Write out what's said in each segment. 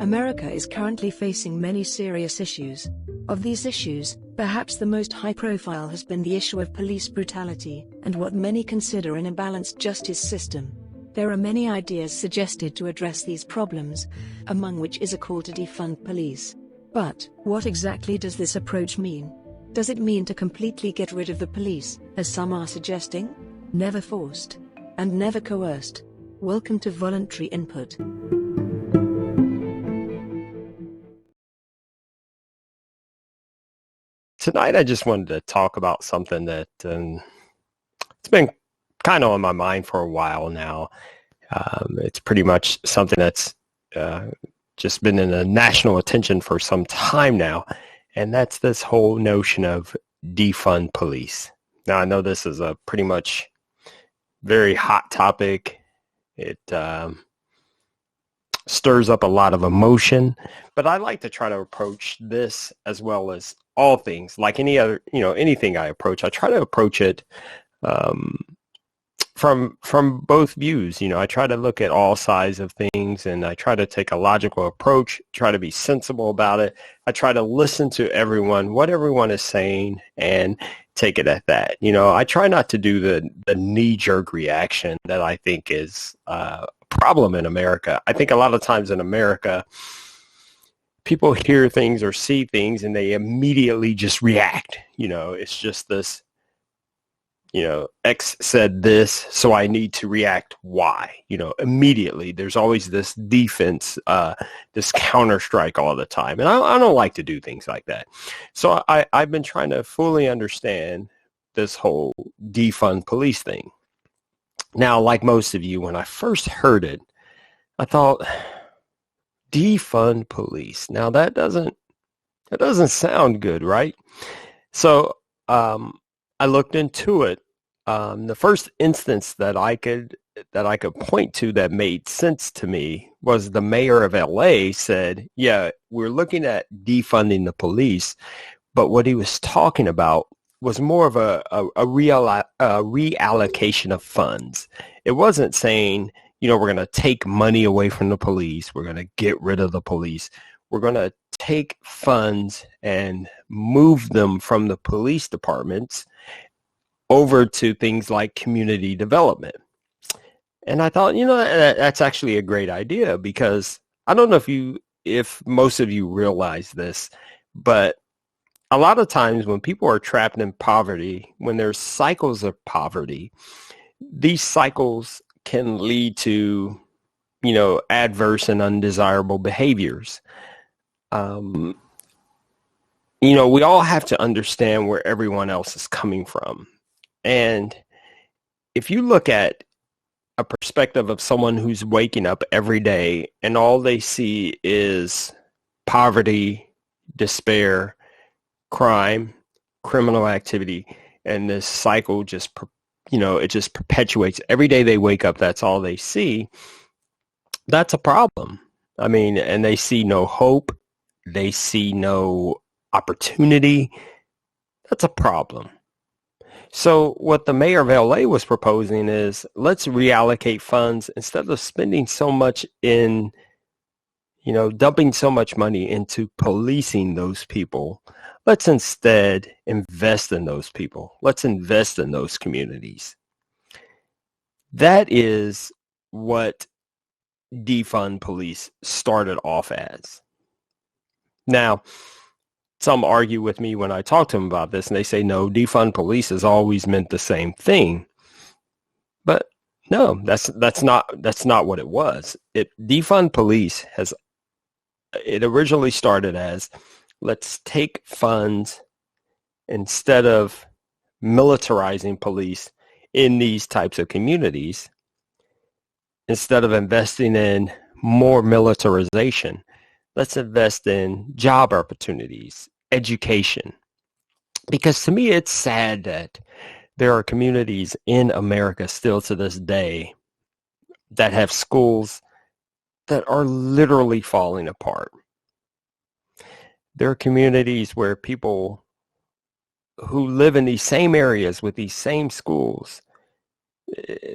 America is currently facing many serious issues. Of these issues, perhaps the most high-profile has been the issue of police brutality, and what many consider an imbalanced justice system. There are many ideas suggested to address these problems, among which is a call to defund police. But, what exactly does this approach mean? Does it mean to completely get rid of the police, as some are suggesting? Never forced. And never coerced. Welcome to Voluntary Input. Tonight, I just wanted to talk about something that it's been kind of on my mind for a while now. It's pretty much something that's just been in the national attention for some time now, and that's this whole notion of defund police. Now, I know this is a pretty much very hot topic. It stirs up a lot of emotion, but I like to try to approach this as well as all things, like any other, anything I approach. I try to approach it from both views. I try to look at all sides of things, and I try to take a logical approach, try to be sensible about it. I try to listen to everyone, what everyone is saying, and take it at that. I try not to do the knee-jerk reaction that I think is a problem in America. I think a lot of times in America, people hear things or see things and they immediately just react. It's just this, X said this, so I need to react Y. Immediately. There's always this defense, this counter strike all the time. And I don't like to do things like that. So I've been trying to fully understand this whole defund police thing. Now, like most of you, when I first heard it, I thought, defund police. Now that doesn't sound good, right? So I looked into it. The first instance that I could point to that made sense to me was the mayor of LA said, yeah, we're looking at defunding the police, but what he was talking about was more of a reallocation of funds. It wasn't saying, we're going to take money away from the police. We're going to get rid of the police. We're going to take funds and move them from the police departments over to things like community development. And I thought, that's actually a great idea, because I don't know if most of you realize this, but a lot of times when people are trapped in poverty, when there's cycles of poverty, these cycles can lead to, adverse and undesirable behaviors. We all have to understand where everyone else is coming from. And if you look at a perspective of someone who's waking up every day and all they see is poverty, despair, crime, criminal activity, and this cycle just, it just perpetuates. Every day they wake up, that's all they see. That's a problem. I mean, and they see no hope. They see no opportunity. That's a problem. So what the mayor of LA was proposing is, let's reallocate funds instead of spending so much in, dumping so much money into policing those people. Let's instead invest in those people. Let's invest in those communities. That is what defund police started off as. Now, some argue with me when I talk to them about this, and they say, no, defund police has always meant the same thing. But no, that's not what it was. Defund police it originally started as, let's take funds instead of militarizing police in these types of communities, instead of investing in more militarization. Let's invest in job opportunities, education. Because to me, it's sad that there are communities in America still to this day that have schools that are literally falling apart. There are communities where people who live in these same areas with these same schools,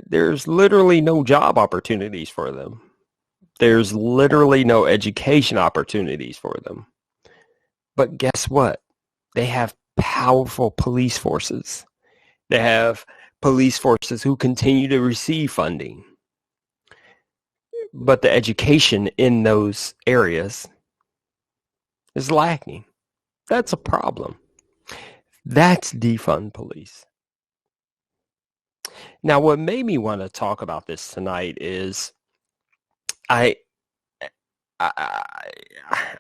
there's literally no job opportunities for them There's literally no education opportunities for them. But guess what? They have powerful police forces. They have police forces who continue to receive funding. But the education in those areas is lacking. That's a problem. That's defund police. Now, what made me want to talk about this tonight is I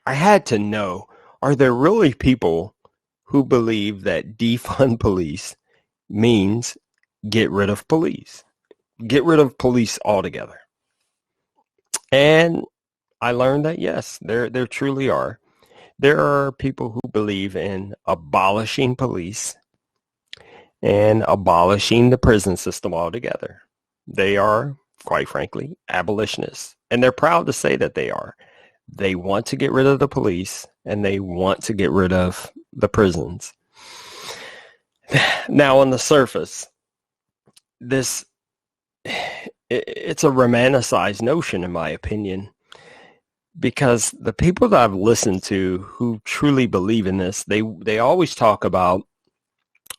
had to know, are there really people who believe that defund police means get rid of police? Get rid of police altogether. And I learned that, yes, there truly are. There are people who believe in abolishing police and abolishing the prison system altogether. They are, quite frankly, abolitionists. And they're proud to say that they are. They want to get rid of the police and they want to get rid of the prisons. Now, on the surface, it's a romanticized notion, in my opinion, because the people that I've listened to who truly believe in this, they always talk about,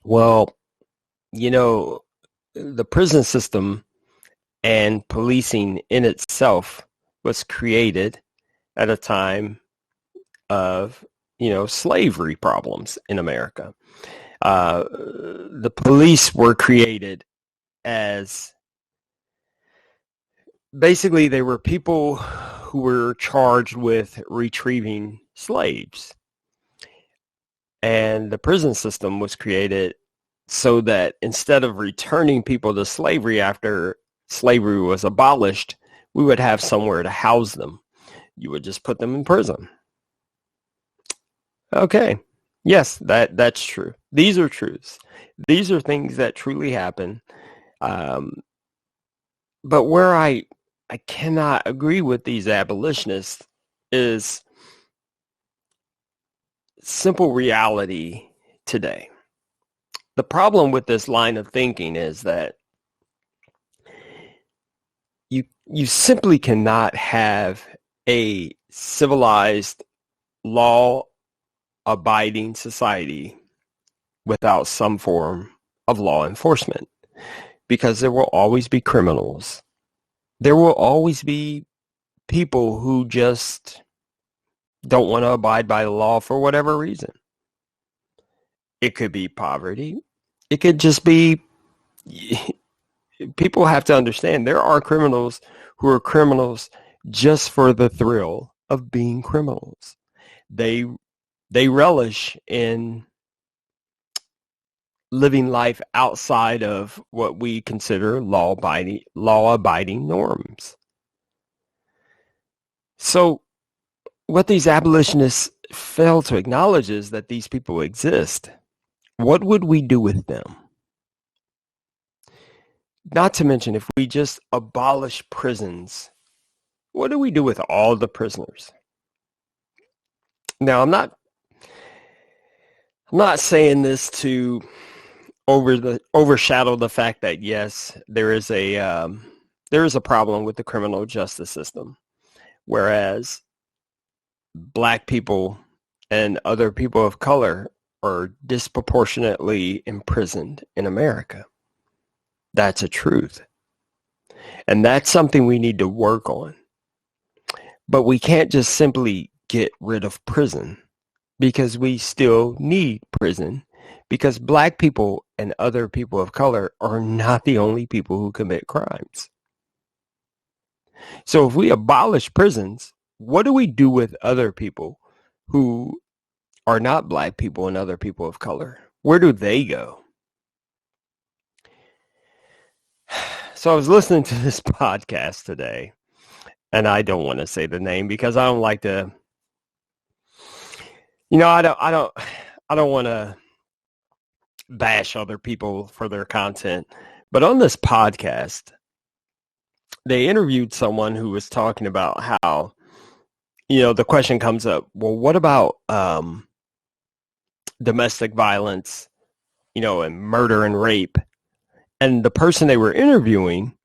well, you know, the prison system and policing in itself was created at a time of, slavery problems in America. The police were created as basically they were people who were charged with retrieving slaves. And the prison system was created so that instead of returning people to slavery after slavery was abolished, we would have somewhere to house them. You would just put them in prison. Okay. Yes, that's true. These are truths. These are things that truly happen. But where I cannot agree with these abolitionists is simple reality today. The problem with this line of thinking is that you simply cannot have a civilized, law-abiding society without some form of law enforcement, because there will always be criminals. There will always be people who just don't want to abide by the law for whatever reason. It could be poverty. It could just be, people have to understand there are criminals who are criminals just for the thrill of being criminals. They relish in living life outside of what we consider law-abiding norms. So what these abolitionists fail to acknowledge is that these people exist. What would we do with them? Not to mention, if we just abolish prisons, what do we do with all the prisoners? Now, I'm not saying this to overshadow the fact that, yes, there is a problem with the criminal justice system, whereas Black people and other people of color are disproportionately imprisoned in America. That's a truth. And that's something we need to work on. But we can't just simply get rid of prison, because we still need prison, because Black people and other people of color are not the only people who commit crimes. So if we abolish prisons, what do we do with other people who are not Black people and other people of color? Where do they go? So I was listening to this podcast today, and I don't want to say the name because I don't like to, I don't want to bash other people for their content. But on this podcast, they interviewed someone who was talking about how, the question comes up, well, what about domestic violence, and murder and rape? And the person they were interviewing,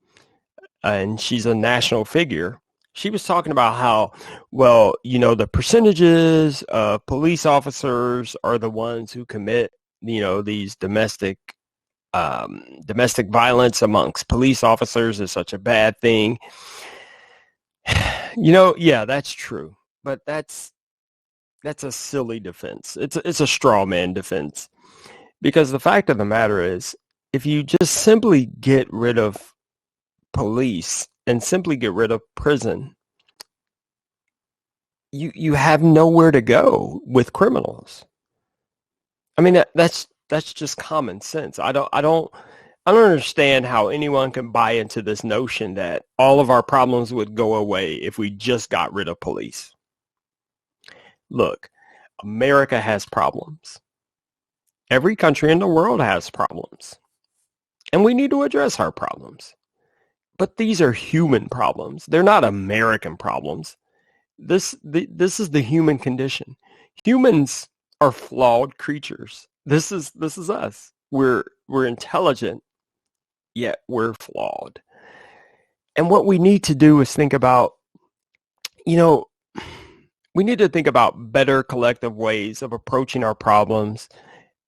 and she's a national figure, She was talking about how, well, the percentages of police officers are the ones who commit, these domestic violence amongst police officers is such a bad thing. Yeah, that's true, but that's a silly defense. It's a straw man defense, because the fact of the matter is, if you just simply get rid of police and simply get rid of prison, you have nowhere to go with criminals. I mean, that's just common sense. I don't understand how anyone can buy into this notion that all of our problems would go away if we just got rid of police. Look, America has problems. Every country in the world has problems. And we need to address our problems. But these are human problems. They're not American problems. This is the human condition. Humans are flawed creatures. This is us. We're intelligent, yet we're flawed. And what we need to do is think about, we need to think about better collective ways of approaching our problems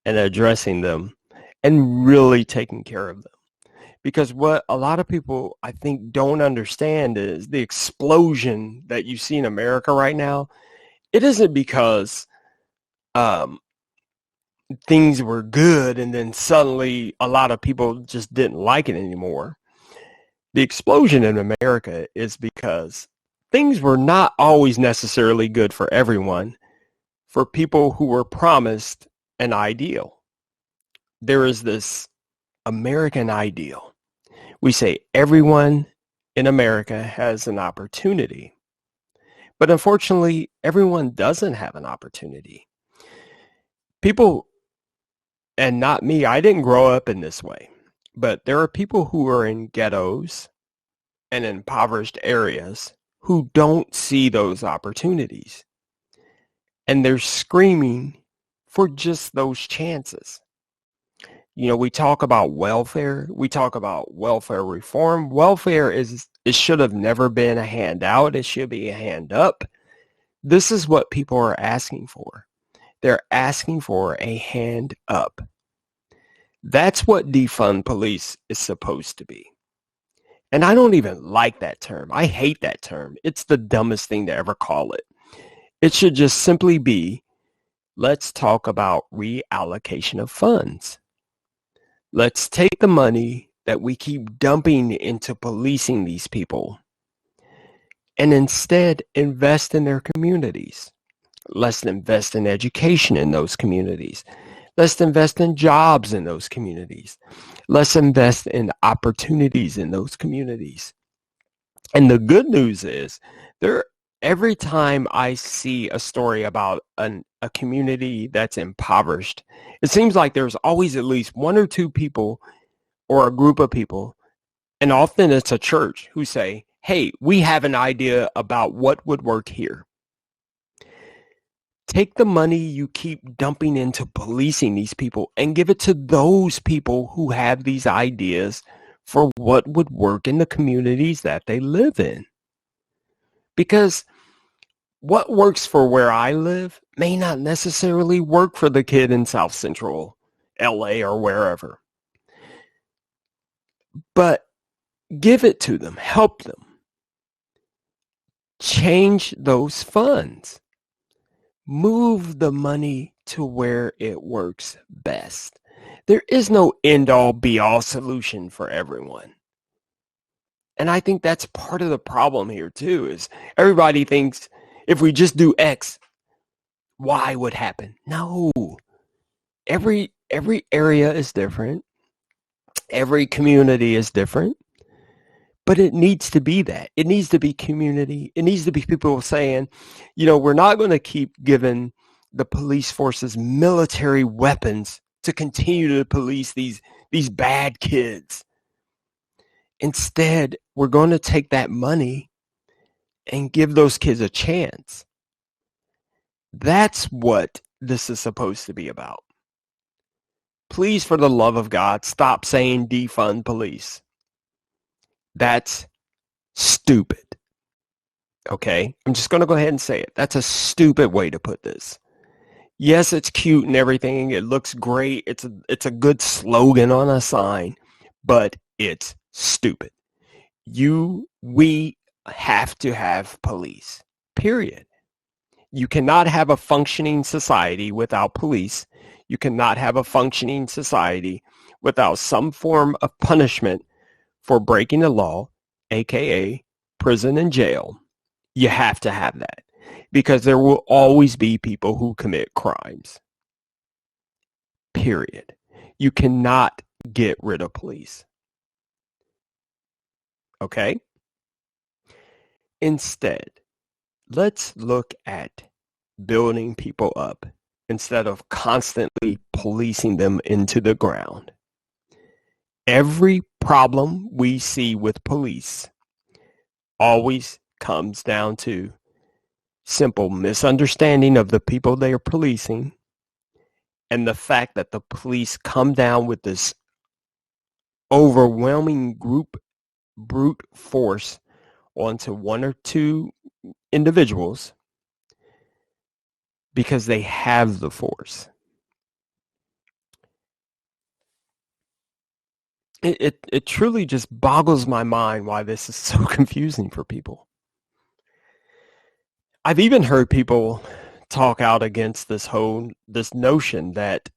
and addressing them and really taking care of them. Because what a lot of people, I think, don't understand is the explosion that you see in America right now. It isn't because things were good and then suddenly a lot of people just didn't like it anymore. The explosion in America is because things were not always necessarily good for everyone, for people who were promised an ideal. There is this American ideal. We say everyone in America has an opportunity. But unfortunately, everyone doesn't have an opportunity. People, and not me, I didn't grow up in this way, but there are people who are in ghettos and impoverished areas who don't see those opportunities. And they're screaming for just those chances. We talk about welfare. We talk about welfare reform. Welfare it should have never been a handout. It should be a hand up. This is what people are asking for. They're asking for a hand up. That's what defund police is supposed to be. And I don't even like that term. I hate that term. It's the dumbest thing to ever call it. It should just simply be, let's talk about reallocation of funds. Let's take the money that we keep dumping into policing these people and instead invest in their communities. Let's invest in education in those communities. Let's invest in jobs in those communities. Let's invest in opportunities in those communities. And the good news is, every time I see a story about a community that's impoverished, it seems like there's always at least one or two people or a group of people, and often it's a church, who say, hey, we have an idea about what would work here. Take the money you keep dumping into policing these people and give it to those people who have these ideas for what would work in the communities that they live in. Because what works for where I live may not necessarily work for the kid in South Central LA or wherever. But give it to them, help them. Change those funds. Move the money to where it works best. There is no end-all be-all solution for everyone. And I think that's part of the problem here too, is everybody thinks if we just do X, Y would happen. No. Every area is different. Every community is different. But it needs to be that. It needs to be community. It needs to be people saying, we're not going to keep giving the police forces military weapons to continue to police these bad kids. Instead, we're going to take that money and give those kids a chance. That's what this is supposed to be about. Please, for the love of God, stop saying defund police. That's stupid. Okay? I'm just going to go ahead and say it. That's a stupid way to put this. Yes, it's cute and everything. It looks great. It's a good slogan on a sign, but it's stupid. We have to have police. Period. You cannot have a functioning society without police. You cannot have a functioning society without some form of punishment for breaking the law, aka prison and jail. You have to have that because there will always be people who commit crimes. Period. You cannot get rid of police. Okay? Instead, let's look at building people up instead of constantly policing them into the ground. Every problem we see with police always comes down to simple misunderstanding of the people they are policing and the fact that the police come down with this overwhelming brute force onto one or two individuals because they have the force. It truly just boggles my mind why this is so confusing for people. I've even heard people talk out against this notion that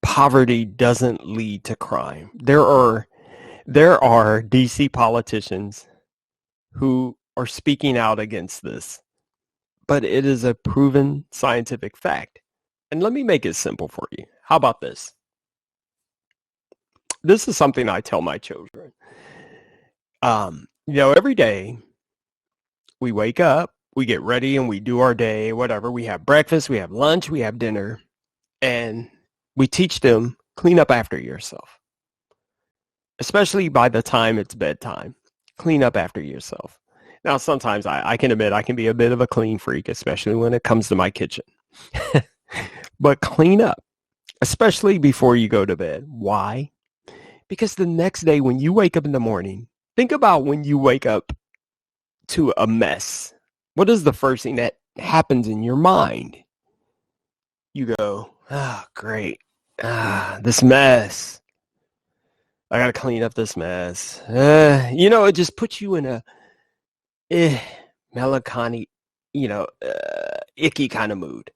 poverty doesn't lead to crime. There are DC politicians who are speaking out against this, but it is a proven scientific fact. And let me make it simple for you. How about this? This is something I tell my children. Every day we wake up, we get ready and we do our day, whatever. We have breakfast, we have lunch, we have dinner, and we teach them clean up after yourself. Especially by the time it's bedtime, clean up after yourself. Now, sometimes I can admit I can be a bit of a clean freak, especially when it comes to my kitchen. But clean up, especially before you go to bed. Why? Because the next day when you wake up in the morning, think about when you wake up to a mess. What is the first thing that happens in your mind? You go, great. This mess. I got to clean up this mess. It just puts you in a melancholy, icky kind of mood.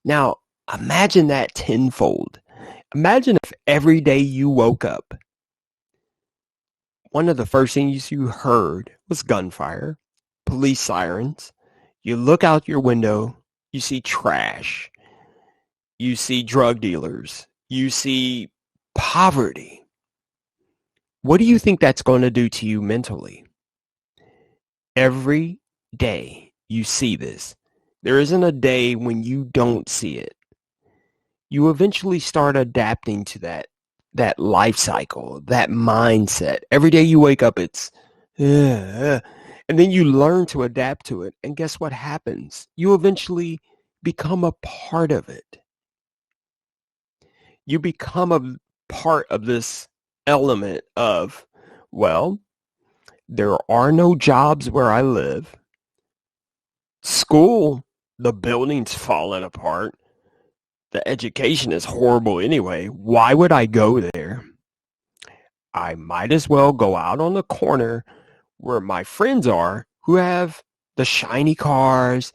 Now, imagine that tenfold. Imagine if every day you woke up, one of the first things you heard was gunfire, police sirens. You look out your window, you see trash. You see drug dealers. You see poverty. What do you think that's going to do to you mentally? Every day you see this. There isn't a day when you don't see it. You eventually start adapting to that life cycle, that mindset. Every day you wake up, it's, and then you learn to adapt to it. And guess what happens? You eventually become a part of it. You become a part of this element of, well, there are no jobs where I live. School, the building's falling apart. The education is horrible anyway. Why would I go there? I might as well go out on the corner where my friends are who have the shiny cars.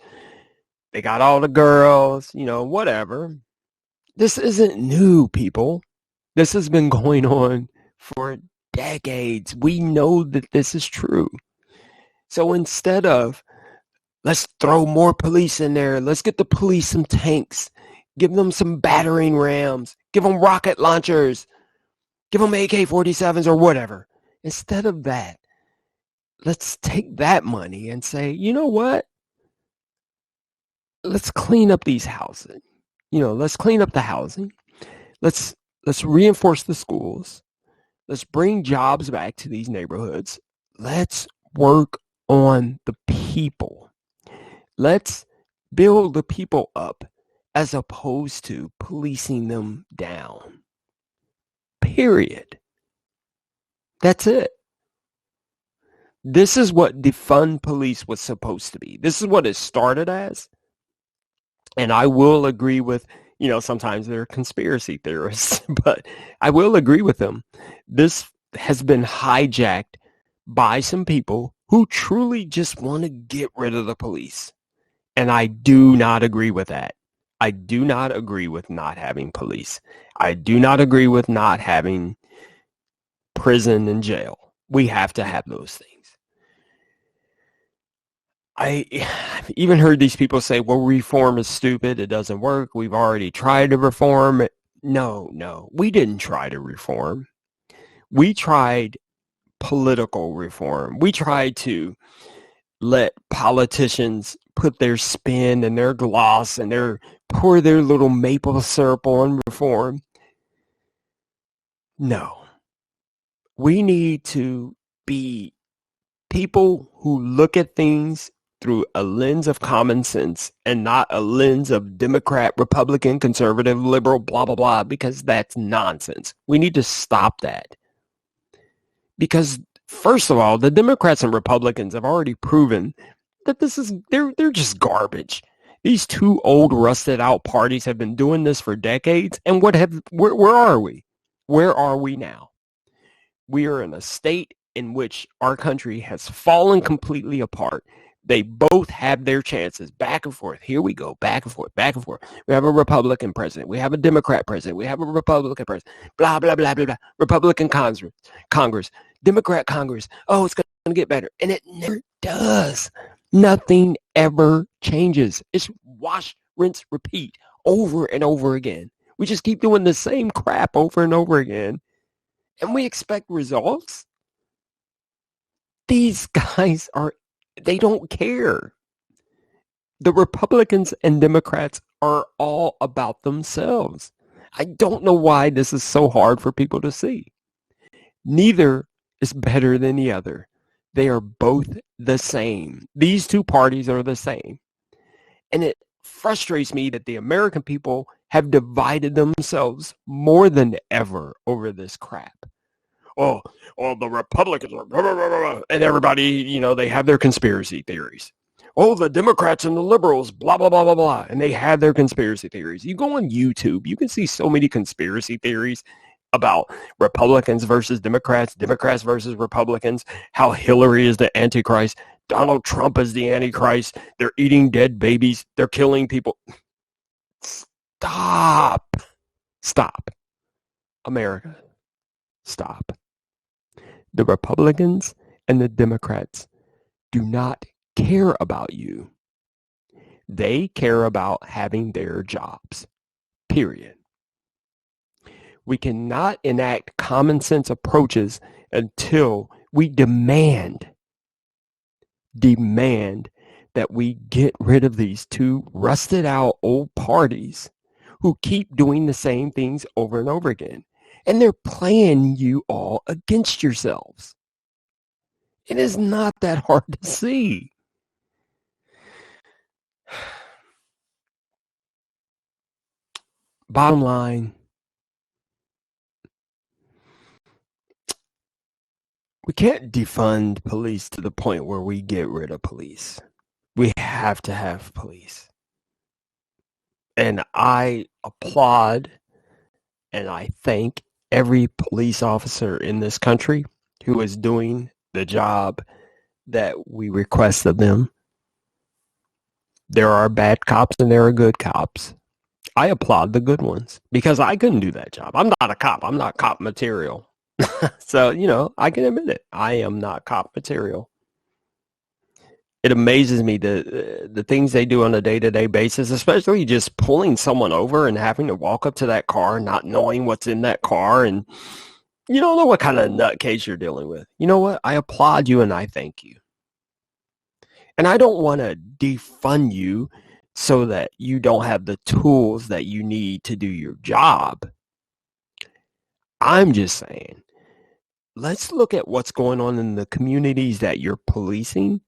They got all the girls, whatever. This isn't new, people. This has been going on for decades. We know that this is true. So instead of, let's throw more police in there, let's get the police some tanks, give them some battering rams, give them rocket launchers, give them AK-47s or whatever. Instead of that, let's take that money and say, you know what? Let's clean up these houses. Let's clean up the housing. Let's reinforce the schools. Let's bring jobs back to these neighborhoods. Let's work on the people. Let's build the people up as opposed to policing them down. Period. That's it. This is what defund police was supposed to be. This is what it started as. And I will agree with, sometimes they're conspiracy theorists, but I will agree with them. This has been hijacked by some people who truly just want to get rid of the police. And I do not agree with that. I do not agree with not having police. I do not agree with not having prison and jail. We have to have those things. I've even heard these people say, well, reform is stupid. It doesn't work. We've already tried to reform. No, we didn't try to reform. We tried political reform. We tried to let politicians put their spin and their gloss and pour their little maple syrup on reform. No. We need to be people who look at things through a lens of common sense and not a lens of Democrat, Republican, conservative, liberal, blah, blah, blah, because that's nonsense. We need to stop that. Because first of all, the Democrats and Republicans have already proven that they're just garbage. These two old, rusted out parties have been doing this for decades. And where are we? Where are we now? We are in a state in which our country has fallen completely apart. They both have their chances, back and forth. Here we go, back and forth, back and forth. We have a Republican president. We have a Democrat president. We have a Republican president. Blah, blah, blah, blah, blah. Republican Congress. Democrat Congress. Oh, it's going to get better. And it never does. Nothing ever changes. It's wash, rinse, repeat over and over again. We just keep doing the same crap over and over again. And we expect results. These guys they don't care. The Republicans and Democrats are all about themselves. I don't know why this is so hard for people to see. Neither is better than the other. They are both the same. These two parties are the same. And it frustrates me that the American people have divided themselves more than ever over this crap. Oh, the Republicans are, blah, blah, blah, blah, and everybody, they have their conspiracy theories. Oh, the Democrats and the liberals, blah, blah, blah, blah, blah, and they have their conspiracy theories. You go on YouTube, you can see so many conspiracy theories about Republicans versus Democrats, Democrats versus Republicans, how Hillary is the Antichrist, Donald Trump is the Antichrist, they're eating dead babies, they're killing people. Stop. America, stop. The Republicans and the Democrats do not care about you. They care about having their jobs, period. We cannot enact common sense approaches until we demand that we get rid of these two rusted out old parties who keep doing the same things over and over again. And they're playing you all against yourselves. It is not that hard to see. Bottom line, we can't defund police to the point where we get rid of police. We have to have police. And I applaud and I thank every police officer in this country who is doing the job that we request of them. There are bad cops and there are good cops. I applaud the good ones because I couldn't do that job. I'm not a cop. I'm not cop material. So, I can admit it. I am not cop material. It amazes me the things they do on a day-to-day basis, especially just pulling someone over and having to walk up to that car, not knowing what's in that car, and you don't know what kind of nutcase you're dealing with. You know what? I applaud you and I thank you. And I don't want to defund you so that you don't have the tools that you need to do your job. I'm just saying, let's look at what's going on in the communities that you're policing.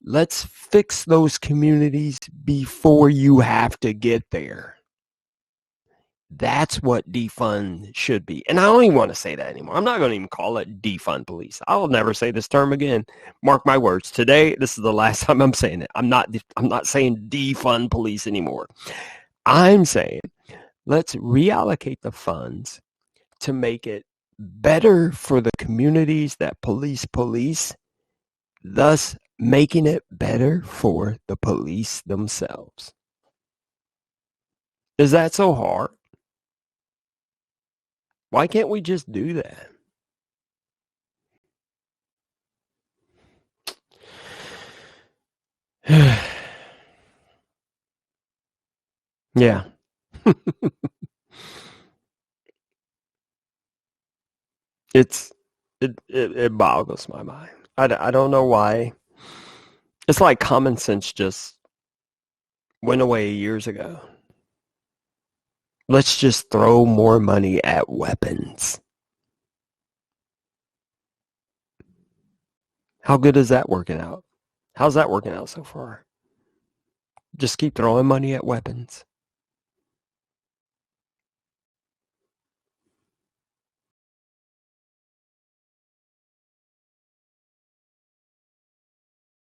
Let's fix those communities before you have to get there. That's what defund should be. And I don't even want to say that anymore. I'm not going to even call it defund police. I'll never say this term again. Mark my words. Today, this is the last time I'm saying it. I'm not saying defund police anymore. I'm saying let's reallocate the funds to make it better for the communities that police, thus making it better for the police themselves. Is that so hard? Why can't we just do that? Yeah. It boggles my mind. I don't know why. It's like common sense just went away years ago. Let's just throw more money at weapons. How good is that working out? How's that working out so far? Just keep throwing money at weapons.